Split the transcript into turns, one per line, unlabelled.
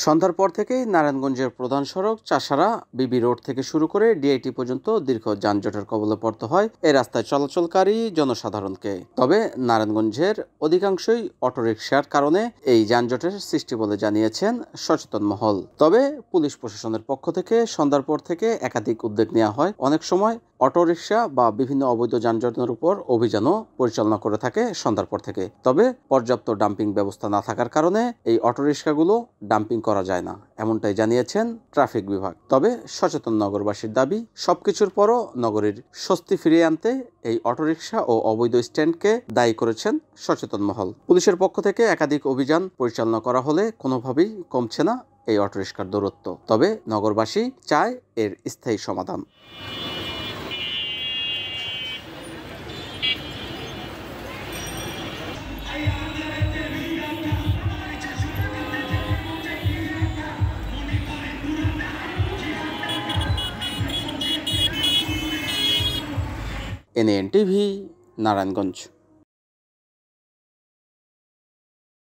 সন্ধ্যার পর থেকেই নারায়ণগঞ্জের প্রধান সড়ক চাষারা বিবি রোড থেকে শুরু করে ডিআইটি পর্যন্ত দীর্ঘ যানজটের কবলে পড়তে হয় এই রাস্তায় চলাচলকারী জনসাধারণকে। তবে নারায়ণগঞ্জের অধিকাংশই অটোরিকশার কারণে এই যানজটের সৃষ্টি বলে জানিয়েছেন সচেতন মহল। তবে পুলিশ প্রশাসনের পক্ষ থেকে সন্ধ্যার পর থেকে একাধিক উদ্যোগ নেওয়া হয়। অনেক সময় অটোরিকশা বা বিভিন্ন অবৈধ যানজটের উপর অভিযানও পরিচালনা করে থাকে সন্ধ্যার পর থেকে। তবে পর্যাপ্ত ডাম্পিং ব্যবস্থা না থাকার কারণে এই অটোরিকশাগুলো ডাম্পিং করা যায় না, এমনটাই জানিয়েছেন ট্রাফিক বিভাগ। তবে সচেতন নগরবাসীর দাবি, সবকিছুর পরও নগরীর স্বস্তি ফিরিয়ে আনতে এই অটোরিকশা ও অবৈধ স্ট্যান্ডকে দায়ী করেছেন সচেতন মহল। পুলিশের পক্ষ থেকে একাধিক অভিযান পরিচালনা করা হলে কোনোভাবেই কমছে না এই অটোরিকশার দূরত্ব। তবে নগরবাসী চায় এর স্থায়ী সমাধান। NAN TV, Narayanganj.